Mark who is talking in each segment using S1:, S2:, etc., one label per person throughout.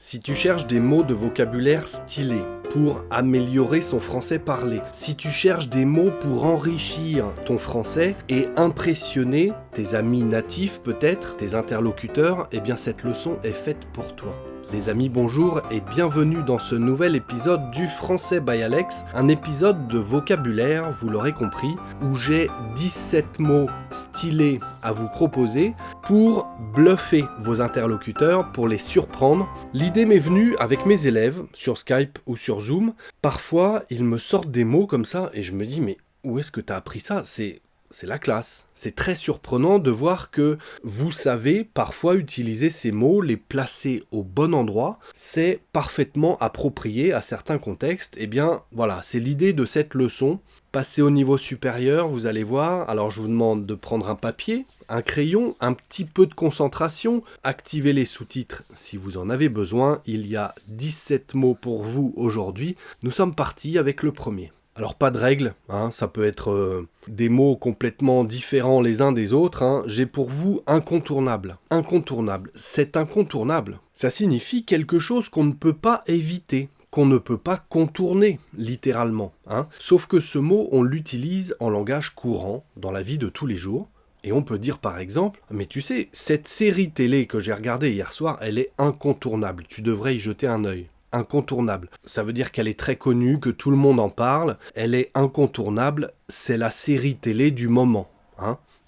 S1: Si tu cherches des mots de vocabulaire stylés pour améliorer son français parlé, si tu cherches des mots pour enrichir ton français et impressionner tes amis natifs peut-être, tes interlocuteurs, eh bien cette leçon est faite pour toi. Les amis, bonjour et bienvenue dans ce nouvel épisode du Français by Alex, un épisode de vocabulaire, vous l'aurez compris, où j'ai 17 mots stylés à vous proposer pour bluffer vos interlocuteurs, pour les surprendre. L'idée m'est venue avec mes élèves, sur Skype ou sur Zoom. Parfois, ils me sortent des mots comme ça et je me dis, mais où est-ce que t'as appris ça ? C'est la classe. C'est très surprenant de voir que vous savez parfois utiliser ces mots, les placer au bon endroit. C'est parfaitement approprié à certains contextes. Eh bien, voilà, c'est l'idée de cette leçon. Passez au niveau supérieur, vous allez voir. Alors, je vous demande de prendre un papier, un crayon, un petit peu de concentration. Activez les sous-titres si vous en avez besoin. Il y a 17 mots pour vous aujourd'hui. Nous sommes partis avec le premier. Alors pas de règle, ça peut être des mots complètement différents les uns des autres. J'ai pour vous incontournable. Incontournable, c'est incontournable. Ça signifie quelque chose qu'on ne peut pas éviter, qu'on ne peut pas contourner, littéralement. Sauf que ce mot, on l'utilise en langage courant, dans la vie de tous les jours. Et on peut dire par exemple, mais tu sais, cette série télé que j'ai regardée hier soir, elle est incontournable, tu devrais y jeter un œil. Incontournable. Ça veut dire qu'elle est très connue, que tout le monde en parle. Elle est incontournable, c'est la série télé du moment.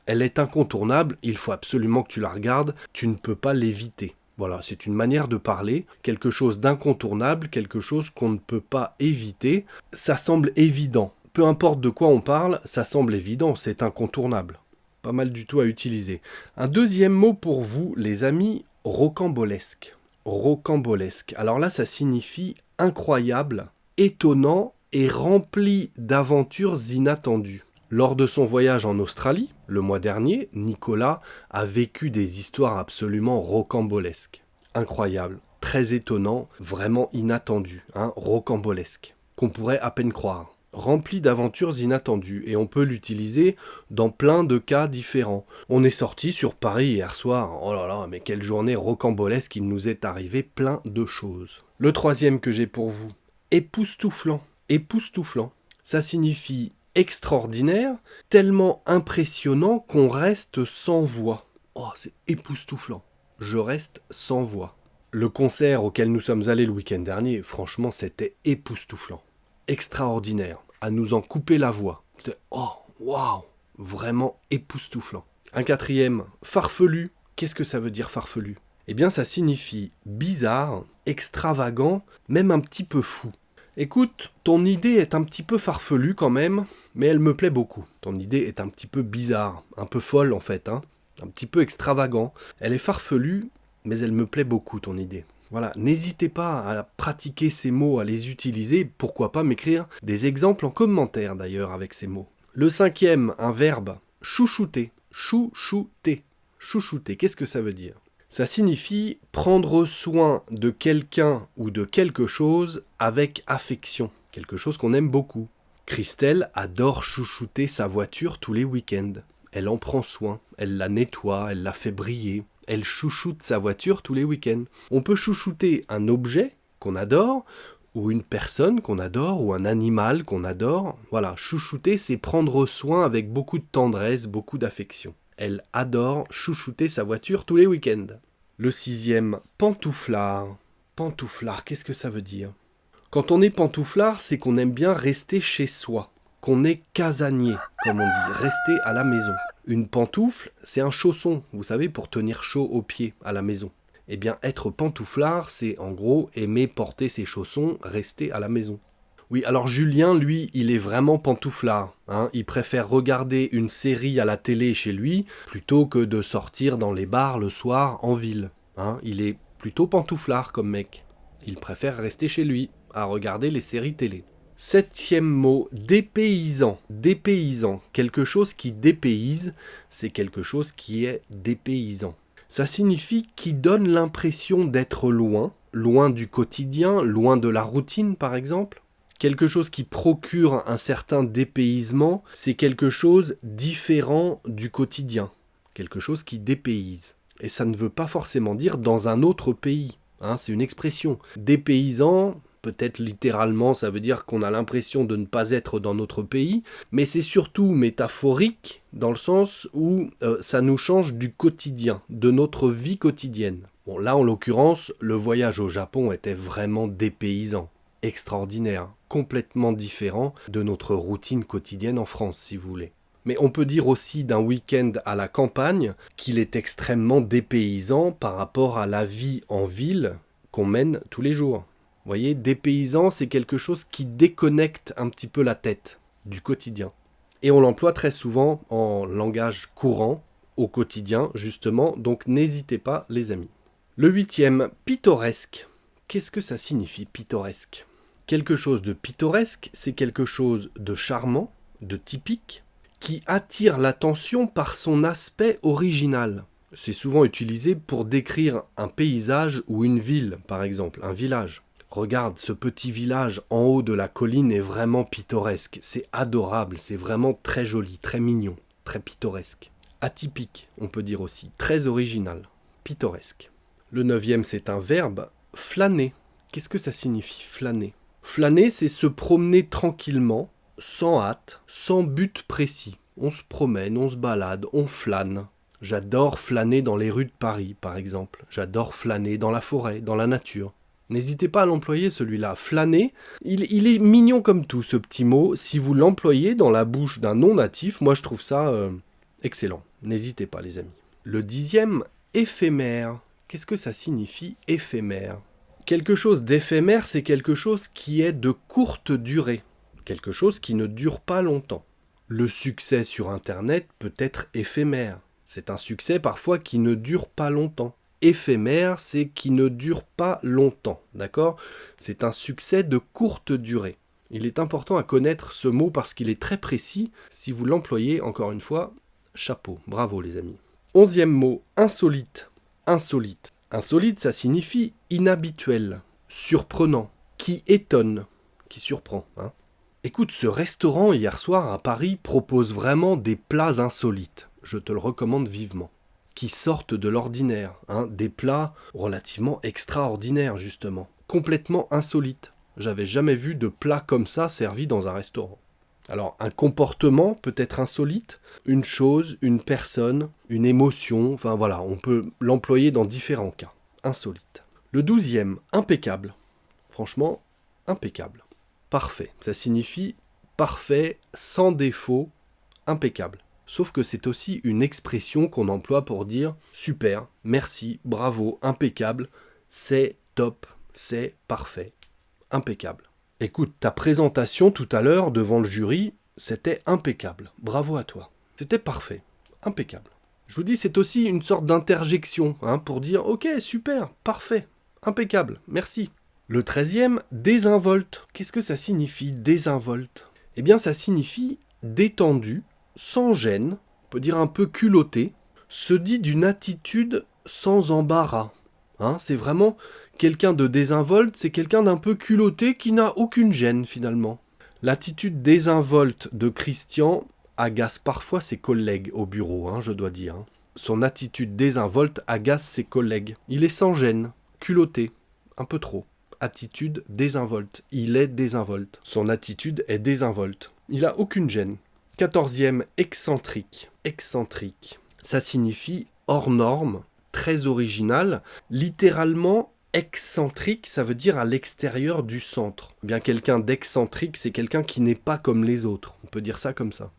S1: Elle est incontournable, il faut absolument que tu la regardes, tu ne peux pas l'éviter. Voilà, c'est une manière de parler, quelque chose d'incontournable, quelque chose qu'on ne peut pas éviter. Ça semble évident. Peu importe de quoi on parle, ça semble évident, c'est incontournable. Pas mal du tout à utiliser. Un deuxième mot pour vous, les amis, rocambolesque. Rocambolesque. Alors là, ça signifie incroyable, étonnant et rempli d'aventures inattendues. Lors de son voyage en Australie, le mois dernier, Nicolas a vécu des histoires absolument rocambolesques. Incroyable, très étonnant, vraiment inattendu, rocambolesque, qu'on pourrait à peine croire. Rempli d'aventures inattendues, et on peut l'utiliser dans plein de cas différents. On est sorti sur Paris hier soir, oh là là, mais quelle journée rocambolesque, il nous est arrivé plein de choses. Le troisième que j'ai pour vous, époustouflant. Époustouflant, ça signifie extraordinaire, tellement impressionnant qu'on reste sans voix. Oh, c'est époustouflant, je reste sans voix. Le concert auquel nous sommes allés le week-end dernier, franchement, c'était époustouflant. Extraordinaire, à nous en couper la voix. C'était waouh, vraiment époustouflant. Un quatrième, farfelu. Qu'est-ce que ça veut dire farfelu ? Eh bien, ça signifie bizarre, extravagant, même un petit peu fou. Écoute, ton idée est un petit peu farfelue quand même, mais elle me plaît beaucoup. Ton idée est un petit peu bizarre, un peu folle en fait, un petit peu extravagant. Elle est farfelue, mais elle me plaît beaucoup ton idée. Voilà, n'hésitez pas à pratiquer ces mots, à les utiliser, pourquoi pas m'écrire des exemples en commentaire d'ailleurs avec ces mots. Le cinquième, un verbe, chouchouter. Chouchouter. Chouchouter, qu'est-ce que ça veut dire ? Ça signifie prendre soin de quelqu'un ou de quelque chose avec affection, quelque chose qu'on aime beaucoup. Christelle adore chouchouter sa voiture tous les week-ends. Elle en prend soin, elle la nettoie, elle la fait briller. Elle chouchoute sa voiture tous les week-ends. On peut chouchouter un objet qu'on adore, ou une personne qu'on adore, ou un animal qu'on adore. Voilà, chouchouter, c'est prendre soin avec beaucoup de tendresse, beaucoup d'affection. Elle adore chouchouter sa voiture tous les week-ends. Le sixième, pantouflard. Pantouflard, qu'est-ce que ça veut dire ? Quand on est pantouflard, c'est qu'on aime bien rester chez soi. Qu'on est casanier, comme on dit, rester à la maison. Une pantoufle, c'est un chausson, vous savez, pour tenir chaud aux pieds à la maison. Eh bien, être pantouflard, c'est en gros aimer porter ses chaussons, rester à la maison. Oui, alors Julien, lui, il est vraiment pantouflard. Il préfère regarder une série à la télé chez lui, plutôt que de sortir dans les bars le soir en ville. Il est plutôt pantouflard comme mec. Il préfère rester chez lui, à regarder les séries télé. Septième mot, dépaysant. Dépaysant, quelque chose qui dépayse, c'est quelque chose qui est dépaysant. Ça signifie qui donne l'impression d'être loin, loin du quotidien, loin de la routine par exemple. Quelque chose qui procure un certain dépaysement, c'est quelque chose différent du quotidien, quelque chose qui dépayse. Et ça ne veut pas forcément dire dans un autre pays. hein, c'est une expression. Dépaysant, peut-être littéralement, ça veut dire qu'on a l'impression de ne pas être dans notre pays, mais c'est surtout métaphorique dans le sens où ça nous change du quotidien, de notre vie quotidienne. Bon, là, en l'occurrence, le voyage au Japon était vraiment dépaysant, extraordinaire, complètement différent de notre routine quotidienne en France, si vous voulez. Mais on peut dire aussi d'un week-end à la campagne qu'il est extrêmement dépaysant par rapport à la vie en ville qu'on mène tous les jours. Vous voyez, dépaysant, c'est quelque chose qui déconnecte un petit peu la tête du quotidien. Et on l'emploie très souvent en langage courant, au quotidien, justement, donc n'hésitez pas, les amis. Le 8e, pittoresque. Qu'est-ce que ça signifie, pittoresque ? Quelque chose de pittoresque, c'est quelque chose de charmant, de typique, qui attire l'attention par son aspect original. C'est souvent utilisé pour décrire un paysage ou une ville, par exemple, un village. Regarde, ce petit village en haut de la colline est vraiment pittoresque. C'est adorable, c'est vraiment très joli, très mignon, très pittoresque. Atypique, on peut dire aussi, très original, pittoresque. Le 9e, c'est un verbe, flâner. Qu'est-ce que ça signifie, flâner ? Flâner, c'est se promener tranquillement, sans hâte, sans but précis. On se promène, on se balade, on flâne. J'adore flâner dans les rues de Paris, par exemple. J'adore flâner dans la forêt, dans la nature. N'hésitez pas à l'employer, celui-là. Flâner, il est mignon comme tout, ce petit mot. Si vous l'employez dans la bouche d'un non-natif, moi je trouve ça excellent. N'hésitez pas, les amis. Le 10e, éphémère. Qu'est-ce que ça signifie, éphémère ? Quelque chose d'éphémère, c'est quelque chose qui est de courte durée. Quelque chose qui ne dure pas longtemps. Le succès sur Internet peut être éphémère. C'est un succès parfois qui ne dure pas longtemps. Éphémère, c'est qui ne dure pas longtemps, d'accord ? C'est un succès de courte durée. Il est important à connaître ce mot parce qu'il est très précis. Si vous l'employez, encore une fois, chapeau, bravo les amis. 11e mot, insolite. Insolite. Insolite, ça signifie inhabituel, surprenant, qui étonne, qui surprend, hein. Écoute, ce restaurant hier soir à Paris propose vraiment des plats insolites. Je te le recommande vivement. Qui sortent de l'ordinaire, hein, des plats relativement extraordinaires justement, complètement insolites. J'avais jamais vu de plats comme ça servis dans un restaurant. Alors, un comportement peut être insolite, une chose, une personne, une émotion, enfin voilà, on peut l'employer dans différents cas. Insolite. Le 12e, impeccable. Franchement, impeccable. Parfait, ça signifie parfait, sans défaut, impeccable. Sauf que c'est aussi une expression qu'on emploie pour dire super, merci, bravo, impeccable, c'est top, c'est parfait, impeccable. Écoute, ta présentation tout à l'heure devant le jury, c'était impeccable, bravo à toi. C'était parfait, impeccable. Je vous dis, c'est aussi une sorte d'interjection, hein, pour dire ok, super, parfait, impeccable, merci. Le 13e, désinvolte. Qu'est-ce que ça signifie, désinvolte ? Eh bien, ça signifie détendu, sans gêne, on peut dire un peu culotté, se dit d'une attitude sans embarras. Hein, c'est vraiment quelqu'un de désinvolte, c'est quelqu'un d'un peu culotté qui n'a aucune gêne finalement. L'attitude désinvolte de Christian agace parfois ses collègues au bureau, hein, je dois dire. Son attitude désinvolte agace ses collègues. Il est sans gêne, culotté, un peu trop. Attitude désinvolte. Il est désinvolte. Son attitude est désinvolte. Il n'a aucune gêne. 14e, excentrique. Excentrique. Ça signifie hors norme, très original. Littéralement, excentrique, ça veut dire à l'extérieur du centre. Bien, quelqu'un d'excentrique, c'est quelqu'un qui n'est pas comme les autres. On peut dire ça comme ça.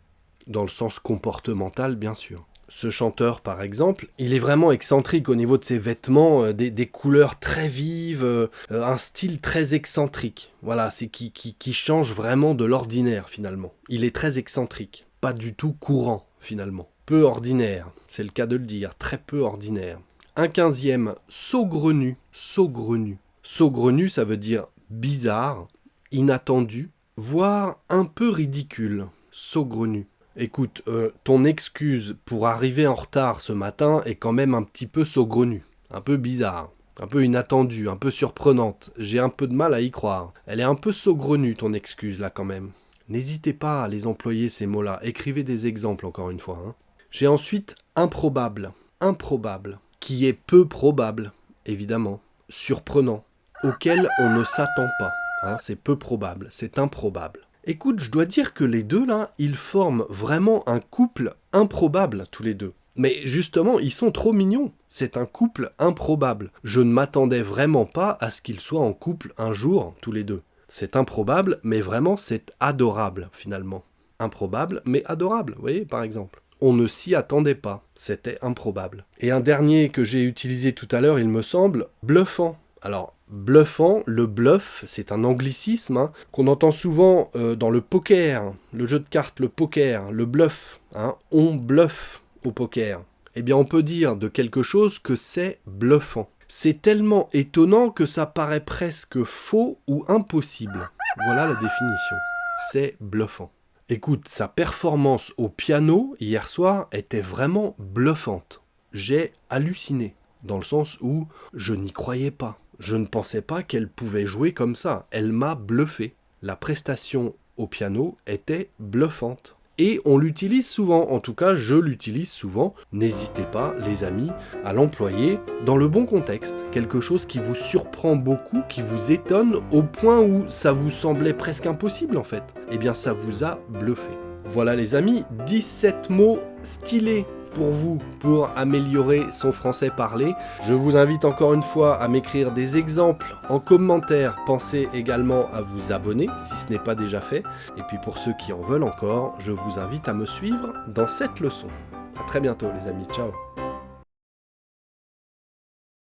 S1: Dans le sens comportemental, bien sûr. Ce chanteur, par exemple, il est vraiment excentrique au niveau de ses vêtements, des couleurs très vives, un style très excentrique. Voilà, c'est qui change vraiment de l'ordinaire, finalement. Il est très excentrique, pas du tout courant, finalement. Peu ordinaire, c'est le cas de le dire, très peu ordinaire. Un 15e, saugrenu. Saugrenu. Saugrenu, ça veut dire bizarre, inattendu, voire un peu ridicule. Saugrenu. Écoute, ton excuse pour arriver en retard ce matin est quand même un petit peu saugrenue, un peu bizarre, un peu inattendue, un peu surprenante. J'ai un peu de mal à y croire. Elle est un peu saugrenue, ton excuse, là, quand même. N'hésitez pas à les employer, ces mots-là. Écrivez des exemples, encore une fois. Hein. J'ai ensuite improbable. Improbable, qui est peu probable, évidemment. surprenant, auquel on ne s'attend pas. Hein, c'est peu probable, c'est improbable. Écoute, je dois dire que les deux là, ils forment vraiment un couple improbable tous les deux. Mais justement, ils sont trop mignons. C'est un couple improbable. Je ne m'attendais vraiment pas à ce qu'ils soient en couple un jour, tous les deux. C'est improbable, mais vraiment c'est adorable finalement. Improbable, mais adorable, vous voyez, par exemple. On ne s'y attendait pas, c'était improbable. Et un dernier que j'ai utilisé tout à l'heure, il me semble, bluffant. Alors, bluffant, le bluff, c'est un anglicisme hein, qu'on entend souvent dans le poker, le jeu de cartes, le poker, le bluff. Hein, on bluffe au poker. Eh bien, on peut dire de quelque chose que c'est bluffant. C'est tellement étonnant que ça paraît presque faux ou impossible. Voilà la définition. C'est bluffant. Écoute, sa performance au piano hier soir était vraiment bluffante. J'ai halluciné, dans le sens où je n'y croyais pas. Je ne pensais pas qu'elle pouvait jouer comme ça. Elle m'a bluffé. La prestation au piano était bluffante. Et on l'utilise souvent, en tout cas je l'utilise souvent. N'hésitez pas, les amis, à l'employer dans le bon contexte. Quelque chose qui vous surprend beaucoup, qui vous étonne au point où ça vous semblait presque impossible en fait. Eh bien ça vous a bluffé. Voilà les amis, 17 mots stylés pour vous, pour améliorer son français parlé. Je vous invite encore une fois à m'écrire des exemples en commentaire. Pensez également à vous abonner si ce n'est pas déjà fait. Et puis pour ceux qui en veulent encore, je vous invite à me suivre dans cette leçon. À très bientôt les amis, ciao.